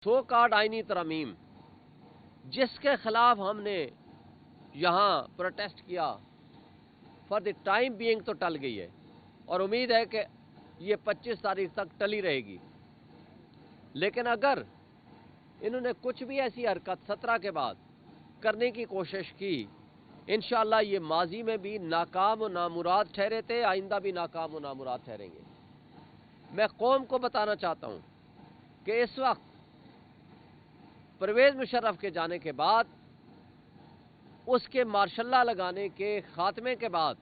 سو card آئینی ترمیم جس کے خلاف ہم نے یہاں پروٹیسٹ کیا فار دی ٹائم بینگ تو ٹل گئی ہے، اور امید ہے کہ یہ 25 تاریخ تک ٹلی رہے گی۔ لیکن اگر انہوں نے کچھ بھی ایسی حرکت 17 کے بعد کرنے کی کوشش کی، انشاءاللہ یہ ماضی میں بھی ناکام و نامراد ٹھہرے تھے، آئندہ بھی ناکام و نامراد ٹھہریں گے۔ میں قوم کو بتانا چاہتا ہوں کہ اس وقت پرویز مشرف کے جانے کے بعد، اس کے ماشاء اللہ لگانے کے خاتمے کے بعد،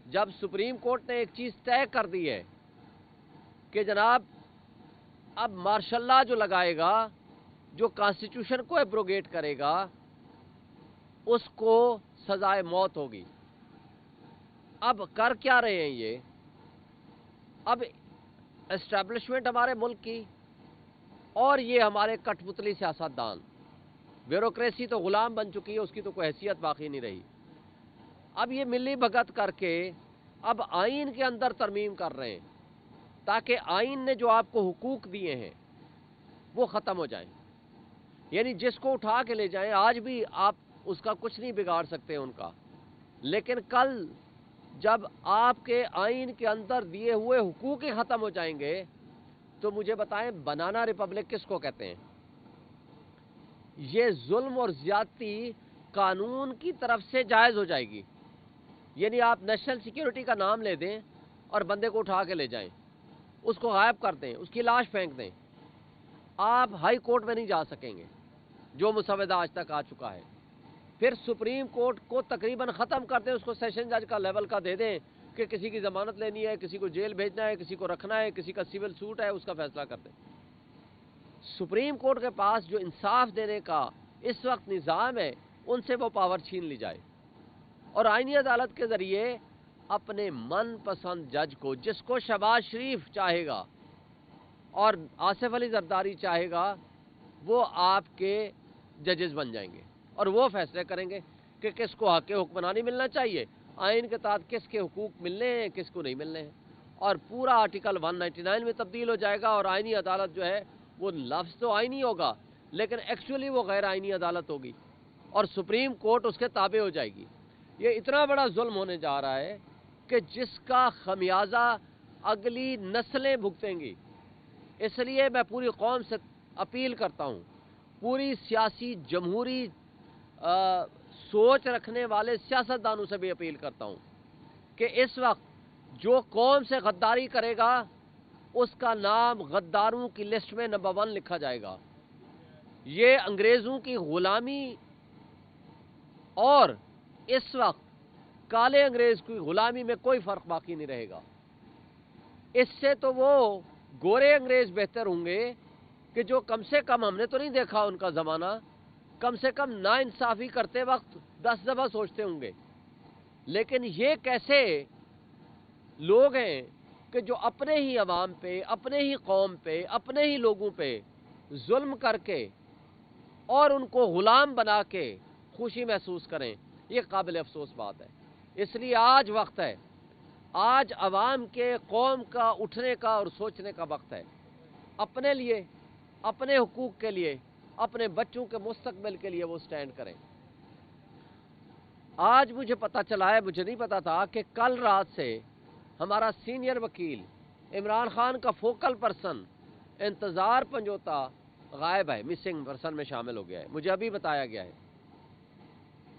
جب سپریم کورٹ نے ایک چیز طے کر دی ہے کہ جناب اب ماشاء اللہ جو لگائے گا، جو کانسٹیٹیوشن کو ایبروگیٹ کرے گا، اس کو سزائے موت ہوگی۔ اب کر کیا رہے ہیں یہ؟ اب اسٹیبلشمنٹ ہمارے ملک کی اور یہ ہمارے کٹ پتلی سیاستدان، بیوروکریسی تو غلام بن چکی ہے، اس کی تو کوئی حیثیت باقی نہیں رہی۔ اب یہ ملی بھگت کر کے اب آئین کے اندر ترمیم کر رہے ہیں تاکہ آئین نے جو آپ کو حقوق دیے ہیں وہ ختم ہو جائیں۔ یعنی جس کو اٹھا کے لے جائیں، آج بھی آپ اس کا کچھ نہیں بگاڑ سکتے ان کا، لیکن کل جب آپ کے آئین کے اندر دیے ہوئے حقوق ہی ختم ہو جائیں گے تو مجھے بتائیں بنانا ریپبلک کس کو کہتے ہیں؟ یہ ظلم اور زیادتی قانون کی طرف سے جائز ہو جائے گی۔ یعنی آپ نیشنل سیکیورٹی کا نام لے دیں اور بندے کو اٹھا کے لے جائیں، اس کو غائب کر دیں، اس کی لاش پھینک دیں، آپ ہائی کورٹ میں نہیں جا سکیں گے جو مسودہ آج تک آ چکا ہے۔ پھر سپریم کورٹ کو تقریباً ختم کر دیں، اس کو سیشن جج کا لیول کا دے دیں کہ کسی کی ضمانت لینی ہے، کسی کو جیل بھیجنا ہے، کسی کو رکھنا ہے، کسی کا سول سوٹ ہے، اس کا فیصلہ کر دیں۔ سپریم کورٹ کے پاس جو انصاف دینے کا اس وقت نظام ہے، ان سے وہ پاور چھین لی جائے، اور آئینی عدالت کے ذریعے اپنے من پسند جج کو، جس کو شہباز شریف چاہے گا اور آصف علی زرداری چاہے گا، وہ آپ کے ججز بن جائیں گے اور وہ فیصلے کریں گے کہ کس کو حق حکمرانی ملنا چاہیے، آئین کے تحت کس کے حقوق ملنے ہیں، کس کو نہیں ملنے ہیں، اور پورا آرٹیکل 199 میں تبدیل ہو جائے گا، اور آئینی عدالت جو ہے وہ لفظ تو آئینی ہوگا لیکن ایکچولی وہ غیر آئینی عدالت ہوگی، اور سپریم کورٹ اس کے تابع ہو جائے گی۔ یہ اتنا بڑا ظلم ہونے جا رہا ہے کہ جس کا خمیازہ اگلی نسلیں بھگتیں گی۔ اس لیے میں پوری قوم سے اپیل کرتا ہوں، پوری سیاسی جمہوری سوچ رکھنے والے سیاستدانوں سے بھی اپیل کرتا ہوں کہ اس وقت جو قوم سے غداری کرے گا اس کا نام غداروں کی لسٹ میں نمبر 1 لکھا جائے گا۔ یہ انگریزوں کی غلامی اور اس وقت کالے انگریز کی غلامی میں کوئی فرق باقی نہیں رہے گا۔ اس سے تو وہ گورے انگریز بہتر ہوں گے کہ جو کم سے کم، ہم نے تو نہیں دیکھا ان کا زمانہ، کم سے کم ناانصافی کرتے وقت 10 دفعہ سوچتے ہوں گے۔ لیکن یہ کیسے لوگ ہیں کہ جو اپنے ہی عوام پہ، اپنے ہی قوم پہ، اپنے ہی لوگوں پہ ظلم کر کے اور ان کو غلام بنا کے خوشی محسوس کریں، یہ قابل افسوس بات ہے۔ اس لیے آج وقت ہے، آج عوام کے، قوم کا اٹھنے کا اور سوچنے کا وقت ہے، اپنے لیے، اپنے حقوق کے لیے، اپنے بچوں کے مستقبل کے لیے وہ سٹینڈ کریں۔ آج مجھے پتا چلا ہے، مجھے نہیں پتا تھا، کہ کل رات سے ہمارا سینئر وکیل عمران خان کا فوکل پرسن انتظار پنجوتا غائب ہے، مسنگ پرسن میں شامل ہو گیا ہے، مجھے ابھی بتایا گیا ہے۔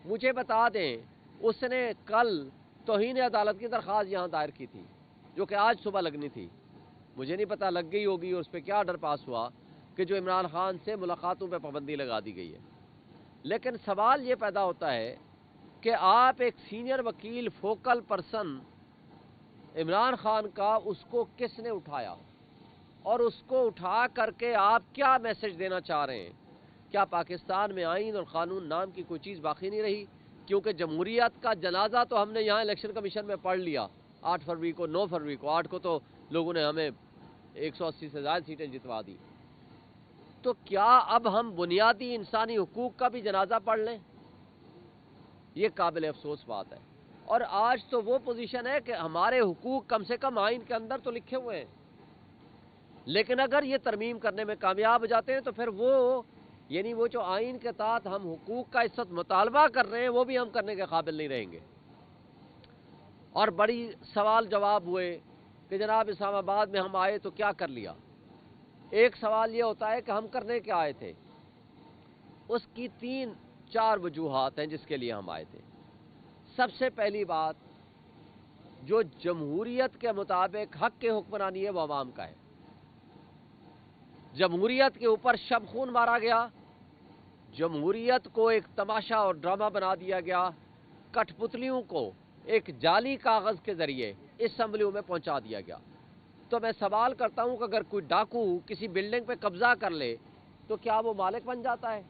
مجھے بتا دیں، اس نے کل توہین عدالت کی درخواست یہاں دائر کی تھی جو کہ آج صبح لگنی تھی، مجھے نہیں پتا لگ گئی ہوگی اور اس پہ کیا آرڈر پاس ہوا کہ جو عمران خان سے ملاقاتوں پہ پابندی لگا دی گئی ہے۔ لیکن سوال یہ پیدا ہوتا ہے کہ آپ ایک سینئر وکیل، فوکل پرسن عمران خان کا، اس کو کس نے اٹھایا اور اس کو اٹھا کر کے آپ کیا میسج دینا چاہ رہے ہیں؟ کیا پاکستان میں آئین اور قانون نام کی کوئی چیز باقی نہیں رہی؟ کیونکہ جمہوریت کا جنازہ تو ہم نے یہاں الیکشن کمیشن میں پڑھ لیا 8 فروری کو، 9 فروری کو، 8 کو تو لوگوں نے ہمیں 180 سے زائد سیٹیں جتوا دی۔ تو کیا اب ہم بنیادی انسانی حقوق کا بھی جنازہ پڑھ لیں؟ یہ قابل افسوس بات ہے۔ اور آج تو وہ پوزیشن ہے کہ ہمارے حقوق کم سے کم آئین کے اندر تو لکھے ہوئے ہیں، لیکن اگر یہ ترمیم کرنے میں کامیاب ہو جاتے ہیں تو پھر وہ یعنی وہ جو آئین کے تحت ہم حقوق کا اس وقت مطالبہ کر رہے ہیں وہ بھی ہم کرنے کے قابل نہیں رہیں گے۔ اور بڑی سوال جواب ہوئے کہ جناب اسلام آباد میں ہم آئے تو کیا کر لیا۔ ایک سوال یہ ہوتا ہے کہ ہم کرنے کیا آئے تھے، اس کی 3-4 وجوہات ہیں جس کے لیے ہم آئے تھے۔ سب سے پہلی بات، جو جمہوریت کے مطابق حق کے حکمرانی ہے وہ عوام کا ہے۔ جمہوریت کے اوپر شب خون مارا گیا، جمہوریت کو ایک تماشا اور ڈرامہ بنا دیا گیا، کٹھ پتلیوں کو ایک جعلی کاغذ کے ذریعے اسمبلیوں میں پہنچا دیا گیا۔ تو میں سوال کرتا ہوں کہ اگر کوئی ڈاکو کسی بلڈنگ پہ قبضہ کر لے تو کیا وہ مالک بن جاتا ہے؟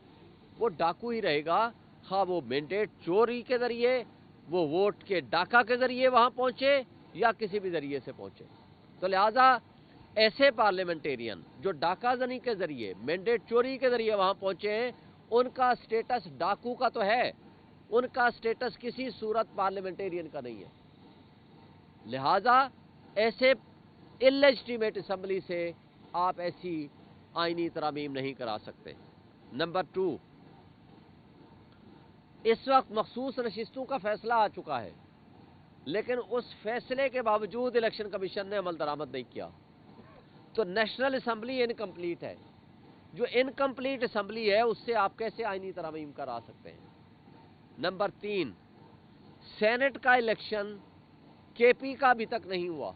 وہ ڈاکو ہی رہے گا، خواہ وہ مینڈیٹ چوری کے ذریعے، وہ ووٹ کے ڈاکہ کے ذریعے وہاں پہنچے یا کسی بھی ذریعے سے پہنچے۔ تو لہٰذا ایسے پارلیمنٹیرین جو ڈاکہ زنی کے ذریعے، مینڈیٹ چوری کے ذریعے وہاں پہنچے ہیں، ان کا سٹیٹس ڈاکو کا تو ہے، ان کا سٹیٹس کسی صورت پارلیمنٹیرین کا نہیں ہے۔ لہٰذا ایسے انلیجٹیمیٹ اسمبلی سے آپ ایسی آئینی ترامیم نہیں کرا سکتے۔ نمبر 2، اس وقت مخصوص نشستوں کا فیصلہ آ چکا ہے، لیکن اس فیصلے کے باوجود الیکشن کمیشن نے عمل درآمد نہیں کیا، تو نیشنل اسمبلی انکمپلیٹ ہے۔ جو انکمپلیٹ اسمبلی ہے اس سے آپ کیسے آئینی ترامیم کرا سکتے ہیں؟ نمبر 3، سینٹ کا الیکشن کے پی کا ابھی تک نہیں ہوا،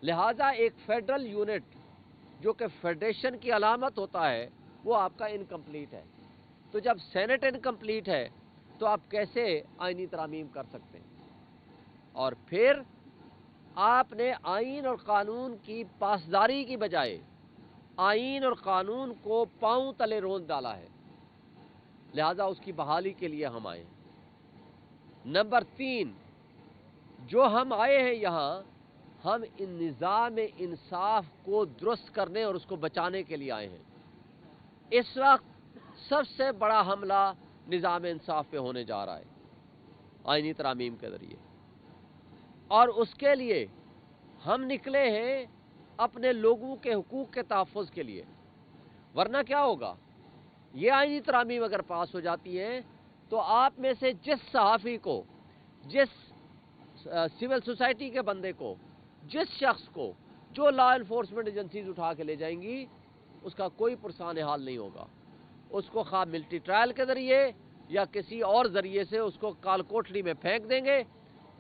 لہٰذا ایک فیڈرل یونٹ جو کہ فیڈریشن کی علامت ہوتا ہے وہ آپ کا انکمپلیٹ ہے۔ تو جب سینٹ انکمپلیٹ ہے تو آپ کیسے آئینی ترامیم کر سکتے ہیں؟ اور پھر آپ نے آئین اور قانون کی پاسداری کی بجائے آئین اور قانون کو پاؤں تلے روند ڈالا ہے، لہذا اس کی بحالی کے لیے ہم آئے ہیں۔ نمبر 3، جو ہم آئے ہیں یہاں، ہم ان نظام انصاف کو درست کرنے اور اس کو بچانے کے لیے آئے ہیں۔ اس وقت سب سے بڑا حملہ نظام انصاف پہ ہونے جا رہا ہے آئینی ترامیم کے ذریعے، اور اس کے لیے ہم نکلے ہیں اپنے لوگوں کے حقوق کے تحفظ کے لیے۔ ورنہ کیا ہوگا؟ یہ آئینی ترامیم اگر پاس ہو جاتی ہیں تو آپ میں سے جس صحافی کو، جس سول سوسائٹی کے بندے کو، جس شخص کو جو لا انفورسمنٹ ایجنسیز اٹھا کے لے جائیں گی، اس کا کوئی پرسان حال نہیں ہوگا۔ اس کو خواہ ملٹری ٹرائل کے ذریعے یا کسی اور ذریعے سے اس کو کال کوٹڑی میں پھینک دیں گے۔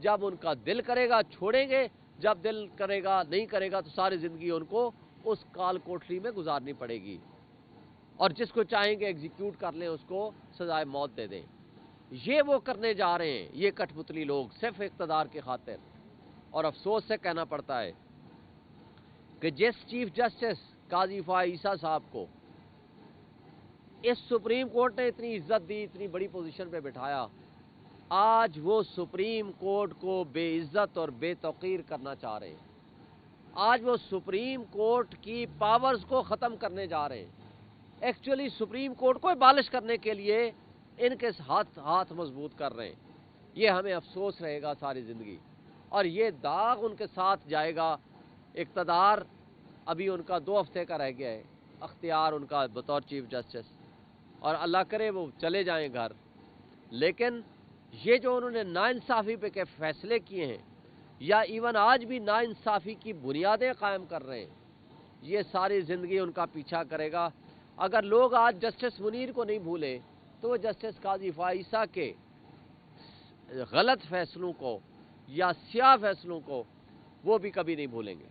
جب ان کا دل کرے گا چھوڑیں گے، جب دل کرے گا نہیں کرے گا تو ساری زندگی ان کو اس کال کوٹڑی میں گزارنی پڑے گی، اور جس کو چاہیں گے ایگزیکیوٹ کر لیں، اس کو سزائے موت دے دیں۔ یہ وہ کرنے جا رہے ہیں یہ کٹھ پتلی لوگ، صرف اقتدار کی خاطر۔ اور افسوس سے کہنا پڑتا ہے کہ جس چیف جسٹس قاضی فائز عیسیٰ صاحب کو اس سپریم کورٹ نے اتنی عزت دی، اتنی بڑی پوزیشن پہ بٹھایا، آج وہ سپریم کورٹ کو بے عزت اور بے توقیر کرنا چاہ رہے ہیں۔ آج وہ سپریم کورٹ کی پاورز کو ختم کرنے جا رہے ہیں۔ ایکچولی سپریم کورٹ کو ابالش کرنے کے لیے ان کے ہاتھ مضبوط کر رہے ہیں۔ یہ ہمیں افسوس رہے گا ساری زندگی، اور یہ داغ ان کے ساتھ جائے گا۔ اقتدار ابھی ان کا 2 ہفتے کا رہ گیا ہے، اختیار ان کا بطور چیف جسٹس، اور اللہ کرے وہ چلے جائیں گھر، لیکن یہ جو انہوں نے ناانصافی پہ کے فیصلے کیے ہیں، یا ایون آج بھی ناانصافی کی بنیادیں قائم کر رہے ہیں، یہ ساری زندگی ان کا پیچھا کرے گا۔ اگر لوگ آج جسٹس منیر کو نہیں بھولے تو وہ جسٹس قاضی فائز عیسیٰ کے غلط فیصلوں کو یا سیاہ فیصلوں کو وہ بھی کبھی نہیں بھولیں گے۔